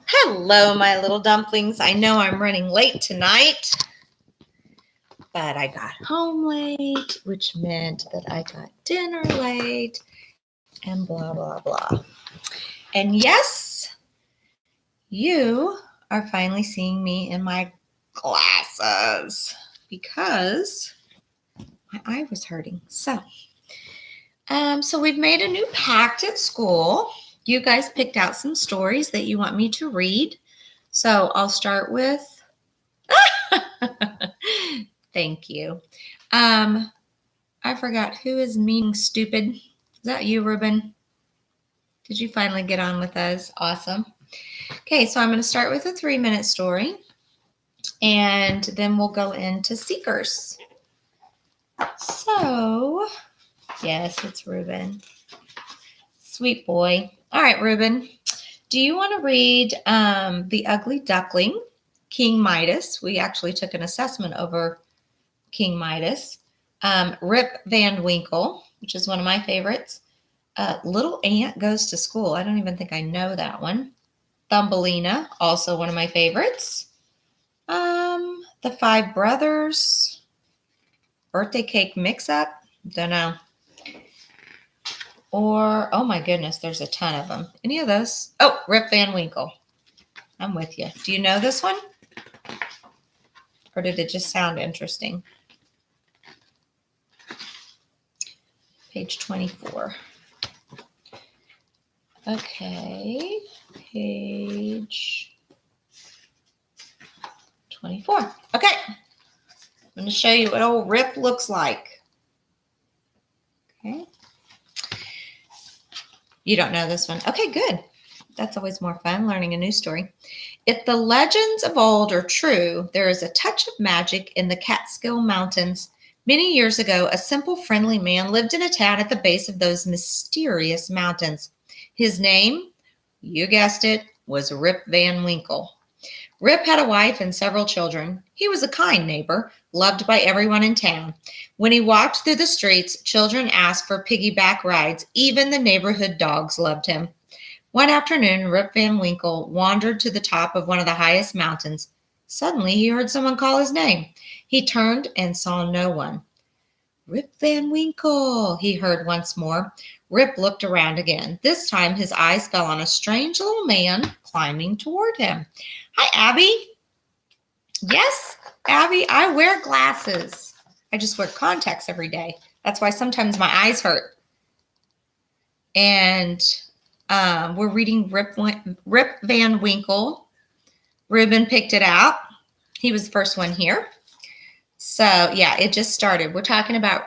Hello, my little dumplings. I know I'm running late tonight, but I got home late, which meant that I got dinner late, and blah, blah, blah. And yes, you are finally seeing me in my glasses because my eye was hurting. So we've made a new pact at school. You guys picked out some stories that you want me to read. So I'll start with, thank you. I forgot who is meaning stupid. Is that you, Ruben? Did you finally get on with us? Awesome. Okay, so I'm going to start with a 3-minute story, and then we'll go into seekers. So, yes, it's Ruben. Sweet boy. All right, Ruben. Do you want to read The Ugly Duckling, King Midas? We actually took an assessment over King Midas. Rip Van Winkle, which is one of my favorites. Little Ant Goes to School. I don't even think I know that one. Thumbelina, also one of my favorites. The Five Brothers. Birthday Cake Mix-Up. Don't know. Or, oh my goodness, there's a ton of them. Any of those? Oh, Rip Van Winkle. I'm with you. Do you know this one? Or did it just sound interesting? Page 24. Okay, page 24. Okay, I'm going to show you what old Rip looks like. Okay. You don't know this one. Okay, good. That's always more fun, learning a new story. If the legends of old are true, there is a touch of magic in the Catskill Mountains. Many years ago, a simple, friendly man lived in a town at the base of those mysterious mountains. His name, you guessed it, was Rip Van Winkle. Rip had a wife and several children. He was a kind neighbor, loved by everyone in town. When he walked through the streets, children asked for piggyback rides. Even the neighborhood dogs loved him. One afternoon, Rip Van Winkle wandered to the top of one of the highest mountains. Suddenly, he heard someone call his name. He turned and saw no one. Rip Van Winkle, he heard once more. Rip looked around again. This time, his eyes fell on a strange little man climbing toward him. Hi, Abby. Yes, Abby, I wear glasses. I just wear contacts every day. That's why sometimes my eyes hurt. And we're reading Rip Van Winkle. Ruben picked it out. He was the first one here. So, yeah, it just started. We're talking about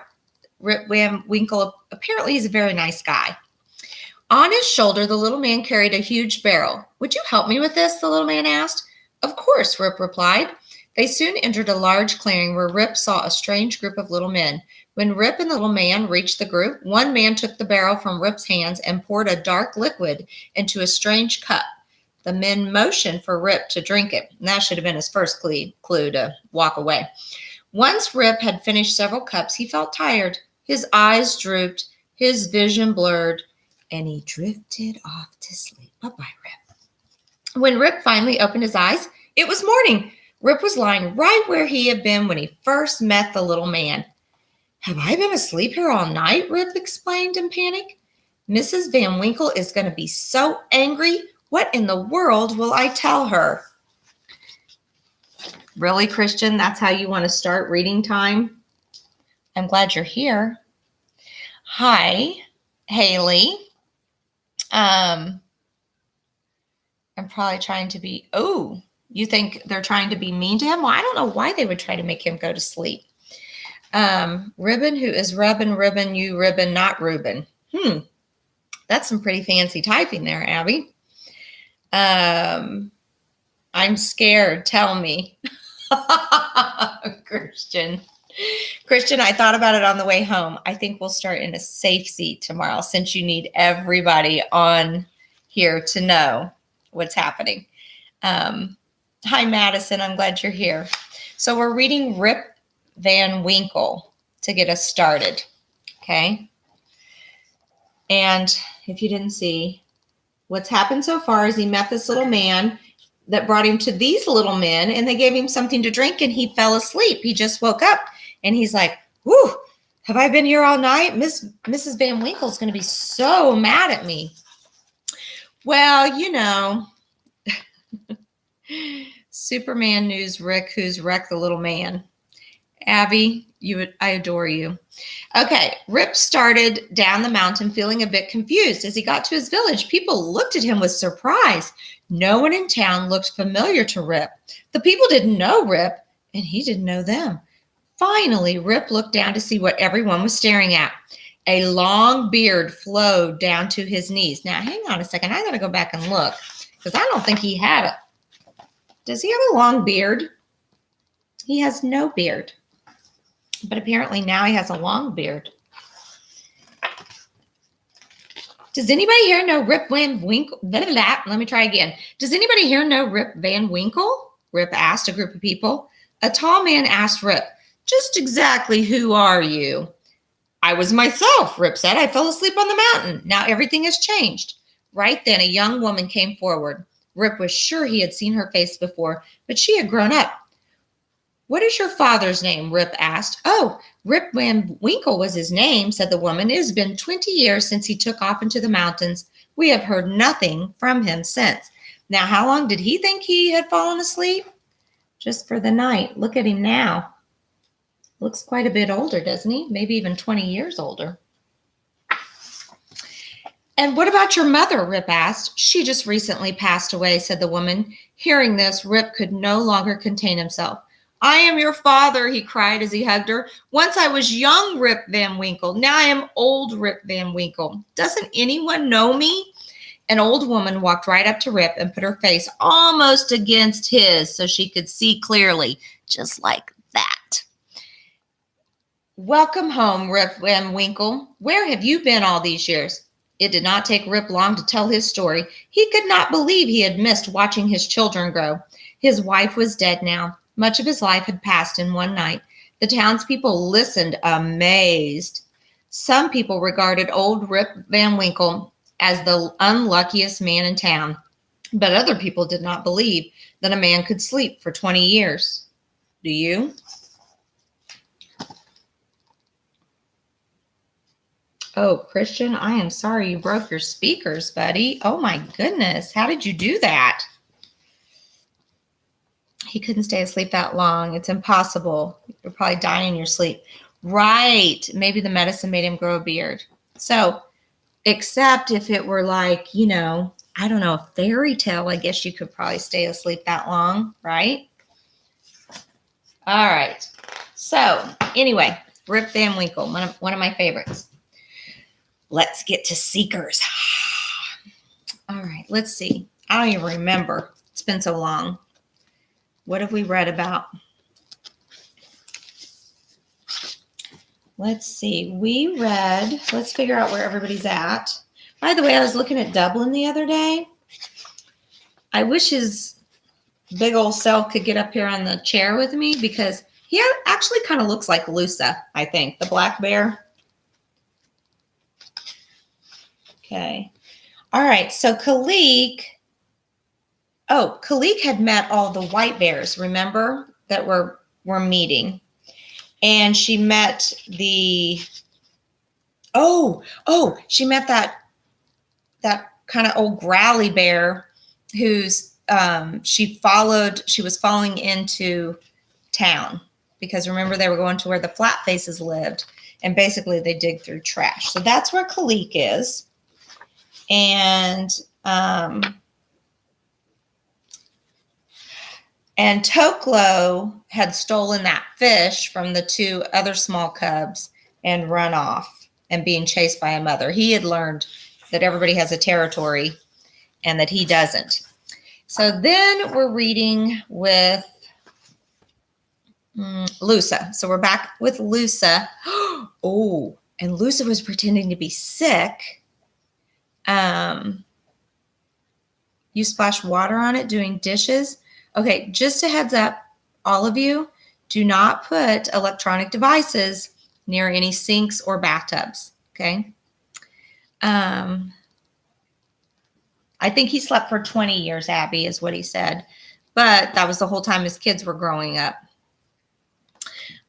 Rip Van Winkle. Apparently, he's a very nice guy. On his shoulder, the little man carried a huge barrel. Would you help me with this? The little man asked. Of course, Rip replied. They soon entered a large clearing where Rip saw a strange group of little men. When Rip and the little man reached the group, one man took the barrel from Rip's hands and poured a dark liquid into a strange cup. The men motioned for Rip to drink it. And that should have been his first clue to walk away. Once Rip had finished several cups, he felt tired. His eyes drooped, his vision blurred, and he drifted off to sleep. Bye-bye, Rip. When Rip finally opened his eyes, it was morning. Rip was lying right where he had been when he first met the little man. Have I been asleep here all night? Rip explained in panic. Mrs. Van Winkle is going to be so angry. What in the world will I tell her? Really, Christian? That's how you want to start reading time? I'm glad you're here. Hi, Haley. I'm probably trying to be, you think they're trying to be mean to him? Well, I don't know why they would try to make him go to sleep. Ribbon, who is Ribbon, you Ribbon, not Reuben. That's some pretty fancy typing there, Abby. I'm scared. Tell me. Christian, I thought about it on the way home. I think we'll start in a safe seat tomorrow since you need everybody on here to know what's happening. Hi, Madison. I'm glad you're here. So we're reading Rip Van Winkle to get us started. Okay. And if you didn't see, what's happened so far is he met this little man that brought him to these little men, and they gave him something to drink, and he fell asleep. He just woke up, and he's like, whew, have I been here all night? Mrs. Van Winkle's going to be so mad at me. Well, you know, Superman News Rick, who's wrecked the little man. Abby, I adore you. Okay, Rip started down the mountain feeling a bit confused. As he got to his village, people looked at him with surprise. No one in town looked familiar to Rip. The people didn't know Rip, and he didn't know them. Finally, Rip looked down to see what everyone was staring at. A long beard flowed down to his knees. Now, hang on a second. I got to go back and look, because I don't think he had it. Does he have a long beard? He has no beard. But apparently now he has a long beard. Does anybody here know Rip Van Winkle? Let me try again. Does anybody here know Rip Van Winkle? Rip asked a group of people. A tall man asked Rip, just exactly who are you? I was myself, Rip said. I fell asleep on the mountain. Now everything has changed. Right then, a young woman came forward. Rip was sure he had seen her face before, but she had grown up. What is your father's name? Rip asked. Oh, Rip Van Winkle was his name, said the woman. It has been 20 years since he took off into the mountains. We have heard nothing from him since. Now, how long did he think he had fallen asleep? Just for the night. Look at him now. Looks quite a bit older, doesn't he? Maybe even 20 years older. And what about your mother? Rip asked. She just recently passed away, said the woman. Hearing this, Rip could no longer contain himself. I am your father, he cried as he hugged her. Once I was young Rip Van Winkle. Now I am old Rip Van Winkle. Doesn't anyone know me? An old woman walked right up to Rip and put her face almost against his so she could see clearly, just like that. Welcome home, Rip Van Winkle. Where have you been all these years? It did not take Rip long to tell his story. He could not believe he had missed watching his children grow. His wife was dead now. Much of his life had passed in one night. The townspeople listened amazed. Some people regarded old Rip Van Winkle as the unluckiest man in town, but other people did not believe that a man could sleep for 20 years. Do you? Oh, Christian, I am sorry you broke your speakers, buddy. Oh my goodness. How did you do that? He couldn't stay asleep that long. It's impossible. You're probably dying in your sleep. Right. Maybe the medicine made him grow a beard. So, except if it were like, you know, I don't know, a fairy tale, I guess you could probably stay asleep that long, right? All right. So, anyway, Rip Van Winkle, one of my favorites. Let's get to Seekers. All right, let's see. I don't even remember. It's been so long. What have we read about? Let's see. We read, let's figure out where everybody's at. By the way, I was looking at Dublin the other day. I wish his big old self could get up here on the chair with me because he actually kind of looks like Lusa, I think, the black bear. Okay. All right. So Kalik had met all the white bears, remember, that were meeting. And she met she met that kind of old growly bear who's she was following into town because remember they were going to where the flat faces lived and basically they dig through trash. So that's where Kalik is. And Toklo had stolen that fish from the two other small cubs and run off and being chased by a mother. He had learned that everybody has a territory and that he doesn't. So then we're reading with Lusa. So we're back with Lusa. Oh, and Lusa was pretending to be sick. You splash water on it doing dishes. Okay, just a heads up, all of you, do not put electronic devices near any sinks or bathtubs, okay? I think he slept for 20 years, Abby, is what he said. But that was the whole time his kids were growing up.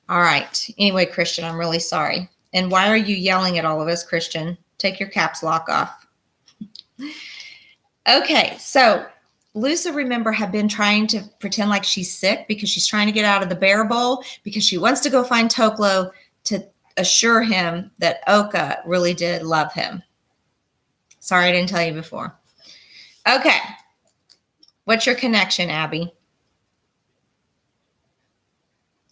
All right. Anyway, Christian, I'm really sorry. And why are you yelling at all of us, Christian? Take your caps lock off. Okay, so Lusa, remember, had been trying to pretend like she's sick because she's trying to get out of the bear bowl because she wants to go find Toklo to assure him that Oka really did love him. Sorry, I didn't tell you before. Okay. What's your connection, Abby?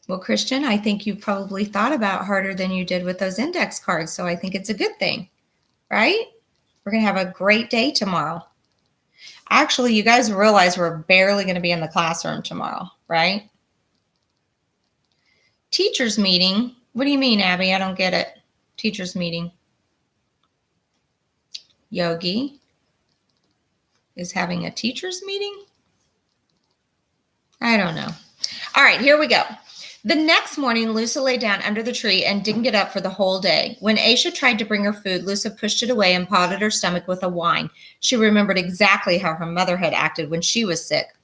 Well, Christian, I think you probably thought about harder than you did with those index cards, so I think it's a good thing, right? We're going to have a great day tomorrow. Actually, you guys realize we're barely going to be in the classroom tomorrow, right? Teachers meeting. What do you mean, Abby? I don't get it. Teachers meeting. Yogi is having a teachers meeting? I don't know. All right, here we go. The next morning, Lusa lay down under the tree and didn't get up for the whole day. When Aisha tried to bring her food, Lusa pushed it away and pawed at her stomach with a whine. She remembered exactly how her mother had acted when she was sick.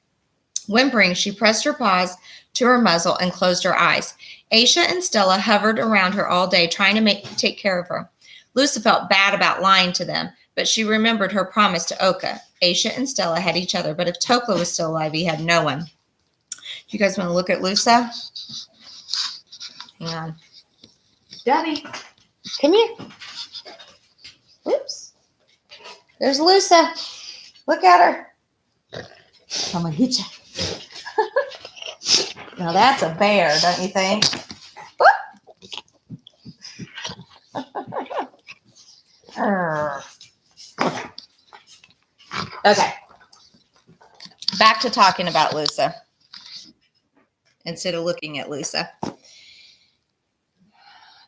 Whimpering, she pressed her paws to her muzzle and closed her eyes. Aisha and Stella hovered around her all day, trying to take care of her. Lusa felt bad about lying to them, but she remembered her promise to Oka. Aisha and Stella had each other, but if Tokla was still alive, he had no one. Do you guys want to look at Lusa? Hang on. Daddy, come here. Oops. There's Lusa. Look at her. I'm going to hit you. Now that's a bear, don't you think? Okay. Back to talking about Lusa instead of looking at Lusa.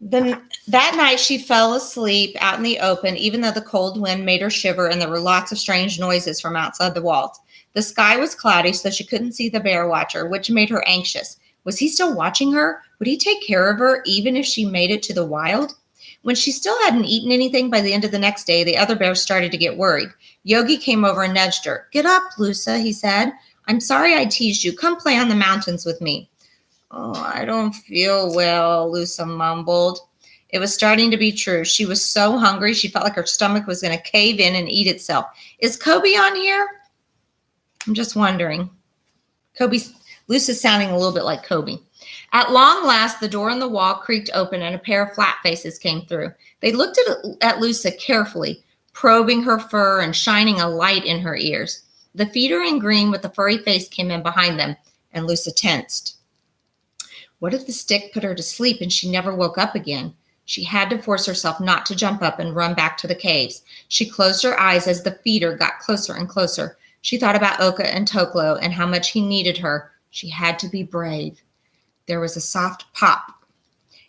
That night she fell asleep out in the open, even though the cold wind made her shiver and there were lots of strange noises from outside the walls. The sky was cloudy, so she couldn't see the bear watcher, which made her anxious. Was he still watching her? Would he take care of her even if she made it to the wild? When she still hadn't eaten anything by the end of the next day, the other bears started to get worried. Yogi came over and nudged her. "Get up, Lusa," he said. "I'm sorry I teased you. Come play on the mountains with me." "Oh, I don't feel well," Lusa mumbled. It was starting to be true. She was so hungry, she felt like her stomach was going to cave in and eat itself. "Is Kobe on here?" "I'm just wondering." Lusa's sounding a little bit like Kobe. At long last, the door in the wall creaked open and a pair of flat faces came through. They looked at Lusa carefully, probing her fur and shining a light in her ears. The feeder in green with the furry face came in behind them, and Lusa tensed. What if the stick put her to sleep and she never woke up again? She had to force herself not to jump up and run back to the caves. She closed her eyes as the feeder got closer and closer. She thought about Oka and Toklo and how much he needed her. She had to be brave. There was a soft pop,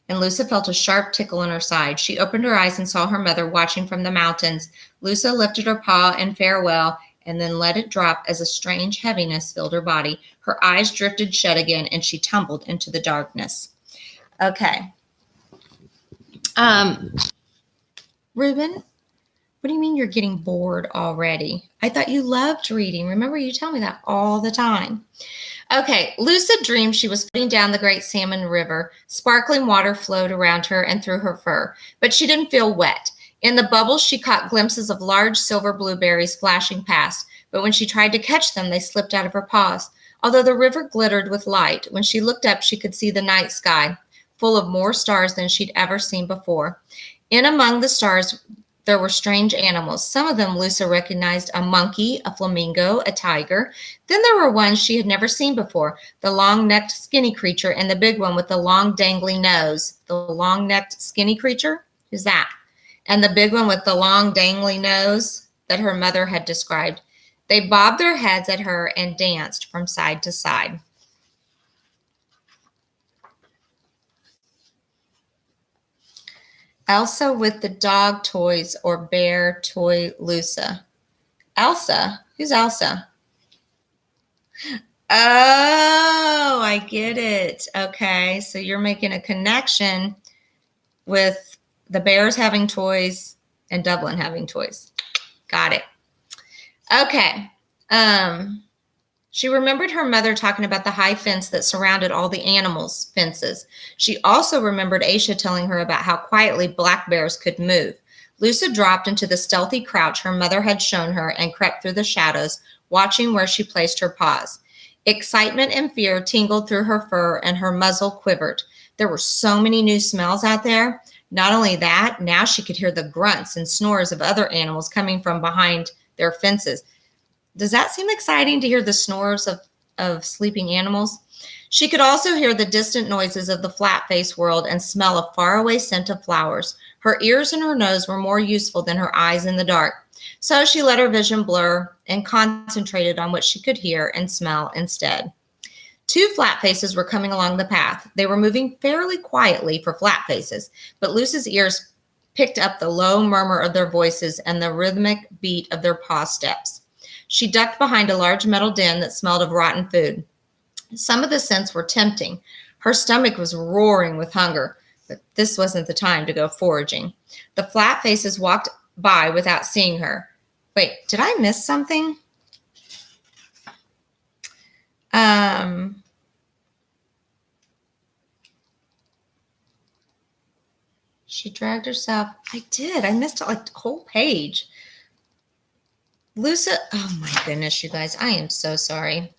and Lusa felt a sharp tickle in her side. She opened her eyes and saw her mother watching from the mountains. Lusa lifted her paw in farewell and then let it drop as a strange heaviness filled her body. Her eyes drifted shut again, and she tumbled into the darkness. Okay. Reuben, what do you mean you're getting bored already? I thought you loved reading. Remember, you tell me that all the time. Okay, Lusa dreamed she was floating down the Great Salmon River. Sparkling water flowed around her and through her fur, but she didn't feel wet. In the bubbles, she caught glimpses of large silver blueberries flashing past, but when she tried to catch them, they slipped out of her paws. Although the river glittered with light, when she looked up, she could see the night sky, full of more stars than she'd ever seen before. In among the stars, there were strange animals. Some of them Lusa recognized: a monkey, a flamingo, a tiger. Then there were ones she had never seen before: the long-necked skinny creature and the big one with the long dangling nose. The long-necked skinny creature? Who's that? And the big one with the long dangling nose that her mother had described. They bobbed their heads at her and danced from side to side. Elsa with the dog toys or bear toy Lusa? Elsa? Who's Elsa? Oh, I get it. Okay, so you're making a connection with the bears having toys and Dublin having toys. Got it. Okay. She remembered her mother talking about the high fence that surrounded all the animals' fences. She also remembered Aisha telling her about how quietly black bears could move. Lusa dropped into the stealthy crouch her mother had shown her and crept through the shadows, watching where she placed her paws. Excitement and fear tingled through her fur and her muzzle quivered. There were so many new smells out there. Not only that, now she could hear the grunts and snores of other animals coming from behind their fences. Does that seem exciting to hear the snores of sleeping animals? She could also hear the distant noises of the flat face world and smell a faraway scent of flowers. Her ears and her nose were more useful than her eyes in the dark. So she let her vision blur and concentrated on what she could hear and smell instead. Two flat faces were coming along the path. They were moving fairly quietly for flat faces, but Luce's ears picked up the low murmur of their voices and the rhythmic beat of their paw steps. She ducked behind a large metal den that smelled of rotten food. Some of the scents were tempting. Her stomach was roaring with hunger, but this wasn't the time to go foraging. The flat faces walked by without seeing her. Wait, did I miss something? She dragged herself. I did. I missed like the whole page. Lusa, oh my goodness, you guys, I am so sorry.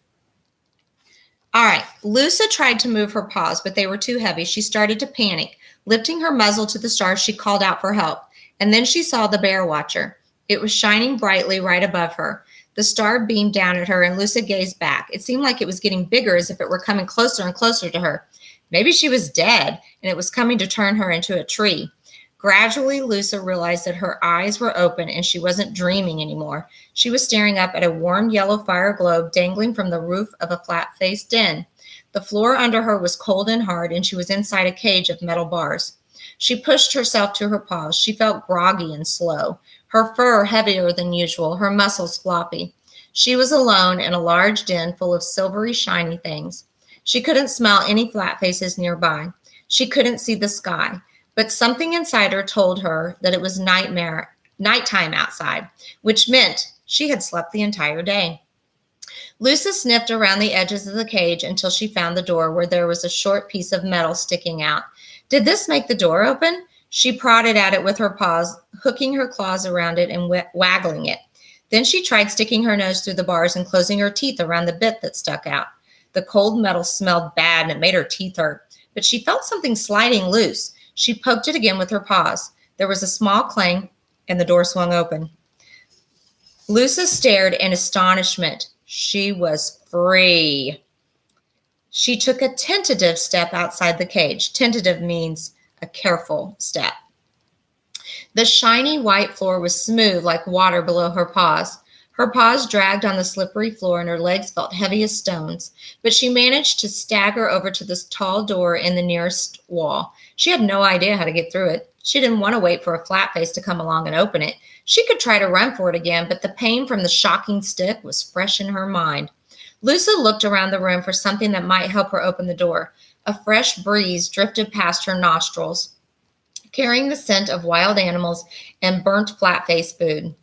All right, Lusa tried to move her paws, but they were too heavy. She started to panic. Lifting her muzzle to the stars, she called out for help. And then she saw the bear watcher. It was shining brightly right above her. The star beamed down at her, and Lusa gazed back. It seemed like it was getting bigger, as if it were coming closer and closer to her. Maybe she was dead, and it was coming to turn her into a tree. Gradually, Lusa realized that her eyes were open and she wasn't dreaming anymore. She was staring up at a warm yellow fire globe dangling from the roof of a flat-faced den. The floor under her was cold and hard, and she was inside a cage of metal bars. She pushed herself to her paws. She felt groggy and slow, her fur heavier than usual, her muscles floppy. She was alone in a large den full of silvery, shiny things. She couldn't smell any flat faces nearby. She couldn't see the sky. But something inside her told her that it was nighttime outside, which meant she had slept the entire day. Lusa sniffed around the edges of the cage until she found the door where there was a short piece of metal sticking out. Did this make the door open? She prodded at it with her paws, hooking her claws around it and waggling it. Then she tried sticking her nose through the bars and closing her teeth around the bit that stuck out. The cold metal smelled bad and it made her teeth hurt, but she felt something sliding loose. She poked it again with her paws. There was a small clang, and the door swung open. Lusa stared in astonishment. She was free. She took a tentative step outside the cage. Tentative means a careful step. The shiny white floor was smooth like water below her paws. Her paws dragged on the slippery floor and her legs felt heavy as stones, but she managed to stagger over to this tall door in the nearest wall. She had no idea how to get through it. She didn't want to wait for a flat face to come along and open it. She could try to run for it again, but the pain from the shocking stick was fresh in her mind. Lusa looked around the room for something that might help her open the door. A fresh breeze drifted past her nostrils, carrying the scent of wild animals and burnt flat-face food.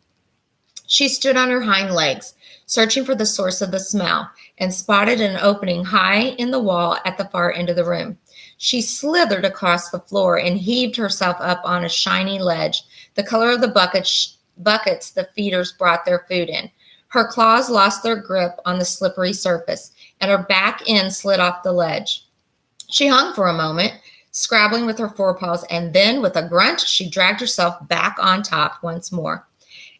She stood on her hind legs, searching for the source of the smell, and spotted an opening high in the wall at the far end of the room. She slithered across the floor and heaved herself up on a shiny ledge, the color of the buckets the feeders brought their food in. Her claws lost their grip on the slippery surface, and her back end slid off the ledge. She hung for a moment, scrabbling with her forepaws, and then, with a grunt, she dragged herself back on top once more.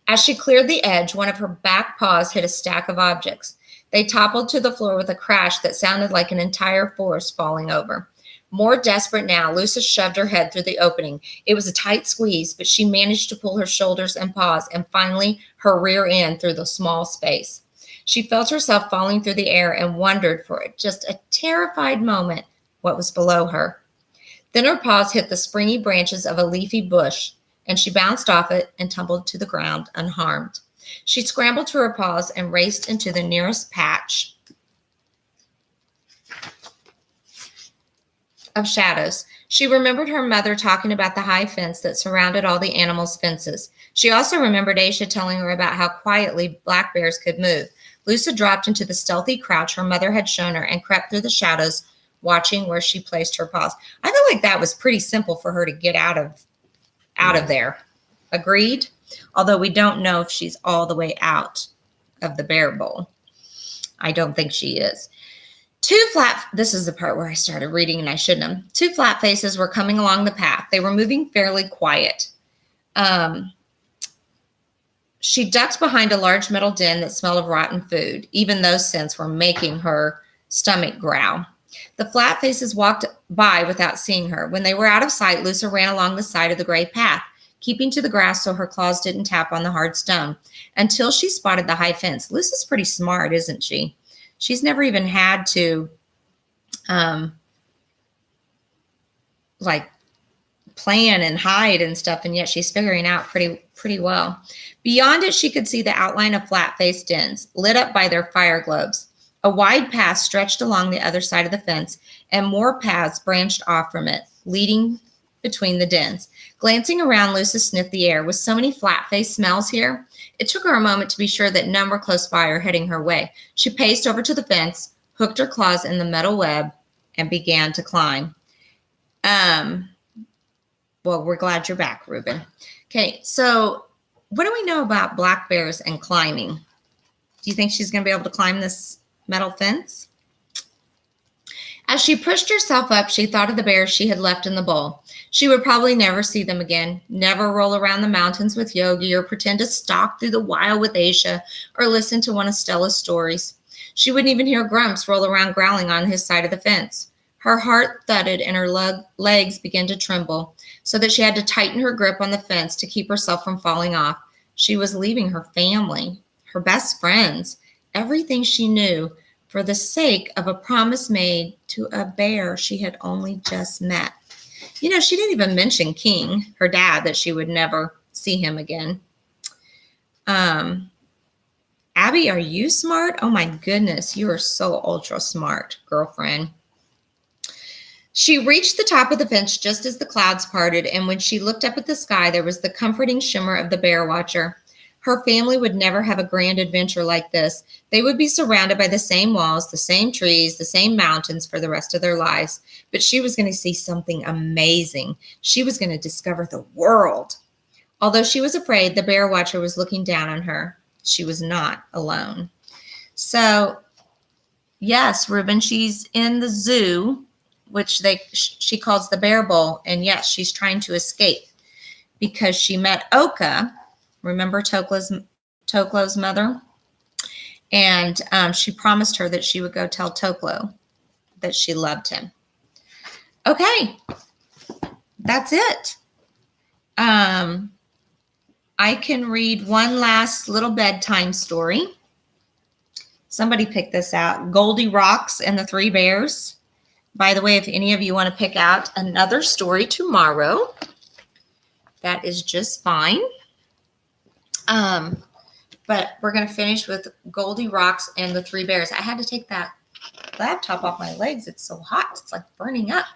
As she cleared the edge, one of her back paws hit a stack of objects. They toppled to the floor with a crash that sounded like an entire forest falling over. More desperate now, Lusa shoved her head through the opening. It was a tight squeeze, but she managed to pull her shoulders and paws and finally her rear end through the small space. She felt herself falling through the air and wondered for just a terrified moment what was below her. Then her paws hit the springy branches of a leafy bush, and she bounced off it and tumbled to the ground unharmed. She scrambled to her paws and raced into the nearest patch of shadows. She remembered her mother talking about the high fence that surrounded all the animals' fences. She also remembered Aisha telling her about how quietly black bears could move. Lusa dropped into the stealthy crouch her mother had shown her and crept through the shadows, watching where she placed her paws. I feel like that was pretty simple for her to get out of there. Agreed? Although we don't know if she's all the way out of the bear bowl. I don't think she is. This is the part where I started reading and I shouldn't have. Two flat faces were coming along the path. They were moving fairly quiet. She ducked behind a large metal den that smelled of rotten food. Even those scents were making her stomach growl. The flat faces walked by without seeing her. When they were out of sight, Lusa ran along the side of the gray path, keeping to the grass so her claws didn't tap on the hard stone, until she spotted the high fence. Lusa's pretty smart, isn't she? She's never even had to, plan and hide and stuff, and yet she's figuring out pretty well. Beyond it, she could see the outline of flat-faced dens, lit up by their fire globes. A wide path stretched along the other side of the fence, and more paths branched off from it, leading between the dens. Glancing around, Lusa sniffed the air. With so many flat-faced smells here, it took her a moment to be sure that none were close by or heading her way. She paced over to the fence, hooked her claws in the metal web, and began to climb. Well, we're glad you're back, Reuben. Okay, so what do we know about black bears and climbing? Do you think she's going to be able to climb this metal fence? As she pushed herself up, she thought of the bears she had left in the bowl. She would probably never see them again, never roll around the mountains with Yogi or pretend to stalk through the wild with Aisha or listen to one of Stella's stories. She wouldn't even hear Grumps roll around growling on his side of the fence. Her heart thudded and her legs began to tremble, so that she had to tighten her grip on the fence to keep herself from falling off. She was leaving her family, her best friends, everything she knew, for the sake of a promise made to a bear she had only just met. You know, she didn't even mention King, her dad, that she would never see him again. Abby, are you smart? Oh my goodness, you are so ultra smart, girlfriend. She reached the top of the fence just as the clouds parted, and when she looked up at the sky, there was the comforting shimmer of the bear watcher. Her family would never have a grand adventure like this. They would be surrounded by the same walls, the same trees, the same mountains for the rest of their lives. But she was going to see something amazing. She was going to discover the world. Although she was afraid, the bear watcher was looking down on her. She was not alone. So, yes, Reuben, she's in the zoo, which she calls the bear bowl. And yes, she's trying to escape because she met Oka. Remember Toklo's mother? And she promised her that she would go tell Toklo that she loved him. Okay, that's it. I can read one last little bedtime story. Somebody picked this out. Goldie Rocks and the Three Bears. By the way, if any of you want to pick out another story tomorrow, that is just fine. But we're going to finish with Goldie Rocks and the Three Bears. I had to take that laptop off my legs. It's so hot. It's like burning up.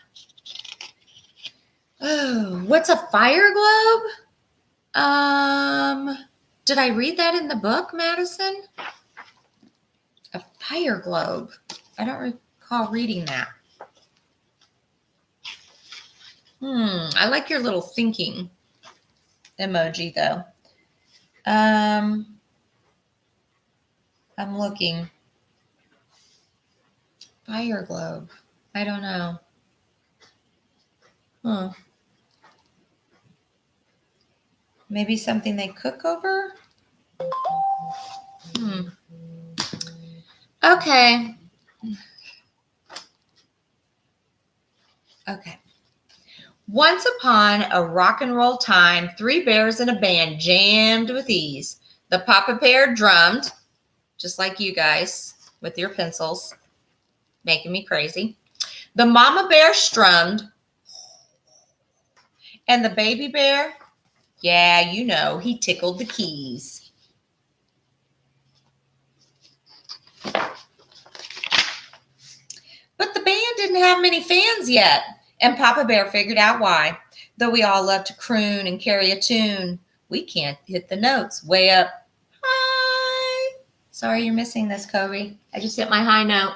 Oh, what's a fire globe? Did I read that in the book, Madison? A fire globe. I don't recall reading that. I like your little thinking emoji, though. I'm looking. Fire globe. I don't know. Maybe something they cook over? Okay. Once upon a rock and roll time, three bears in a band jammed with ease. The Papa Bear drummed, just like you guys, with your pencils, making me crazy. The Mama Bear strummed. And the Baby Bear, yeah, you know, he tickled the keys. But the band didn't have many fans yet, and Papa Bear figured out why. Though we all love to croon and carry a tune, We can't hit the notes. Way up. High. Sorry you're missing this, Kobe. I just hit my high note.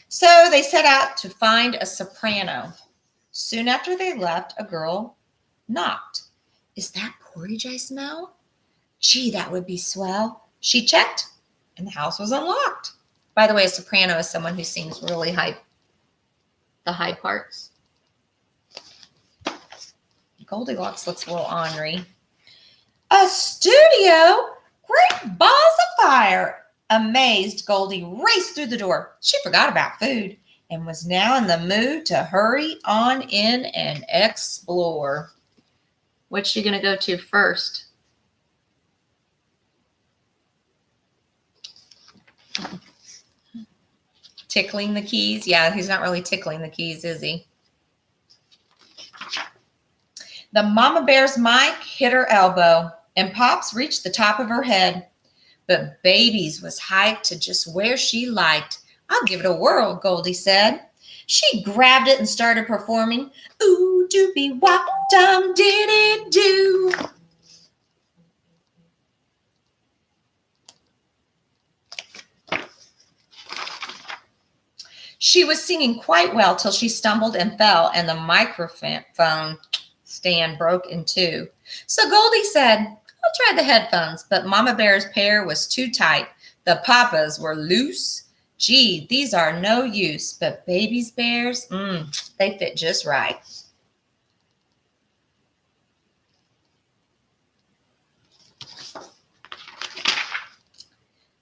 So they set out to find a soprano. Soon after they left, a girl knocked. Is that porridge I smell? Gee, that would be swell. She checked, and the house was unlocked. By the way, a soprano is someone who sings really high, the high parts. Goldilocks looks a little ornery. A studio? Great balls of fire! Amazed, Goldie raced through the door. She forgot about food and was now in the mood to hurry on in and explore. What's she going to go to first? Tickling the keys? Yeah, he's not really tickling the keys, is he? The mama bear's mic hit her elbow, and Pops reached the top of her head. But Baby's was hiked to just where she liked. I'll give it a whirl, Goldie said. She grabbed it and started performing. Ooh, doopy wop, dum diddy do. She was singing quite well till she stumbled and fell, and the microphone stand broke in two. So Goldie said, I'll try the headphones, but Mama Bear's pair was too tight. The papas were loose. Gee, these are no use, but Baby's bears, they fit just right.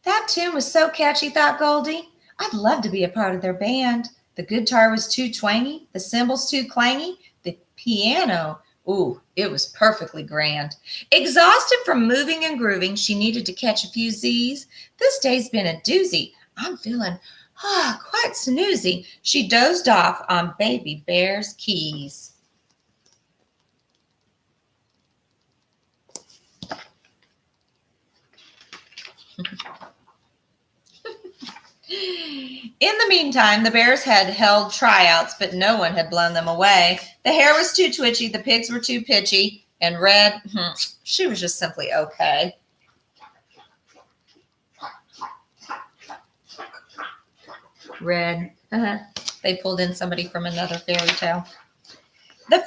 That tune was so catchy, thought Goldie. I'd love to be a part of their band. The guitar was too twangy, the cymbals too clangy, the piano, ooh, it was perfectly grand. Exhausted from moving and grooving, she needed to catch a few Z's. This day's been a doozy. I'm feeling quite snoozy. She dozed off on Baby Bear's keys. In the meantime, the bears had held tryouts, but no one had blown them away. The hair was too twitchy, the pigs were too pitchy, and Red, she was just simply okay. Red, they pulled in somebody from another fairy tale. The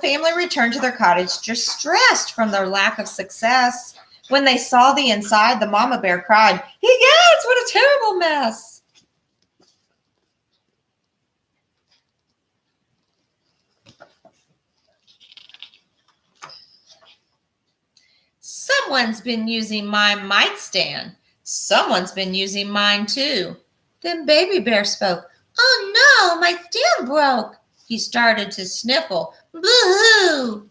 family returned to their cottage, distressed from their lack of success. When they saw the inside, the mama bear cried, "Egads, what a terrible mess!" Someone's been using my mic stand. Someone's been using mine too. Then Baby Bear spoke. Oh no, my stand broke. He started to sniffle. Boo-hoo!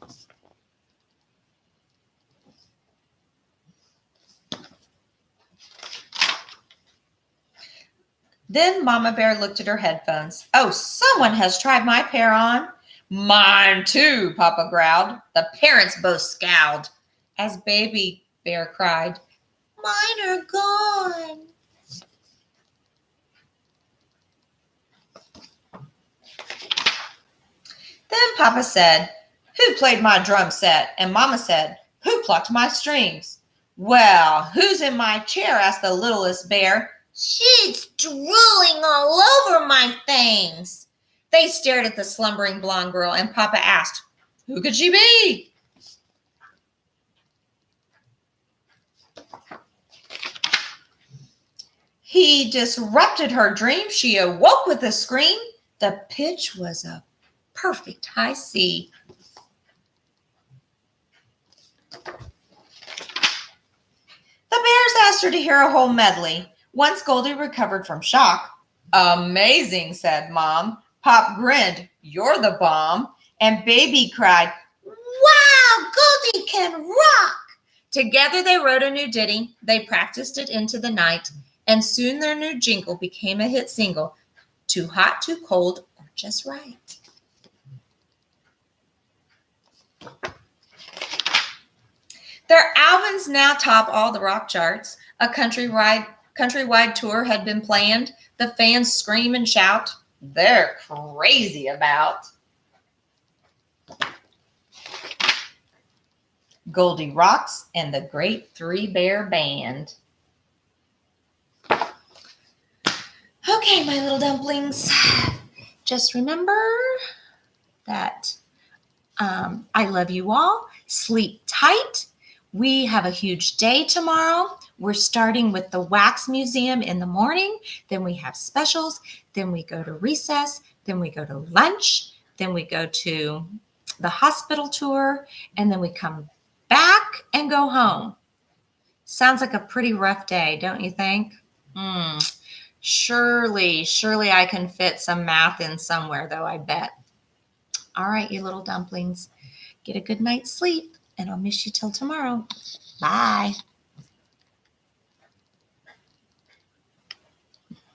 Then Mama Bear looked at her headphones. Oh, someone has tried my pair on. Mine too, Papa growled. The parents both scowled as Baby Bear cried, Mine are gone. Then Papa said, Who played my drum set? And Mama said, Who plucked my strings? Well, who's in my chair? Asked the littlest bear. She's drooling all over my things. They stared at the slumbering blonde girl, and Papa asked, Who could she be? He disrupted her dream. She awoke with a scream. The pitch was a perfect high C. The bears asked her to hear a whole medley. Once Goldie recovered from shock, Amazing, said Mom. Pop grinned, You're the bomb. And Baby cried, Wow, Goldie can rock. Together they wrote a new ditty. They practiced it into the night. And soon their new jingle became a hit single. Too hot, too cold, or just right. Their albums now top all the rock charts. A countrywide tour had been planned. The fans scream and shout. they're crazy about. Goldie Rocks and the Great Three Bear Band. Okay, my little dumplings, just remember that I love you all. Sleep tight. We have a huge day tomorrow. We're starting with the Wax Museum in the morning. Then we have specials. Then we go to recess. Then we go to lunch. Then we go to the hospital tour. And then we come back and go home. Sounds like a pretty rough day, don't you think? Surely I can fit some math in somewhere, though, I bet. All right, you little dumplings. Get a good night's sleep, and I'll miss you till tomorrow. Bye.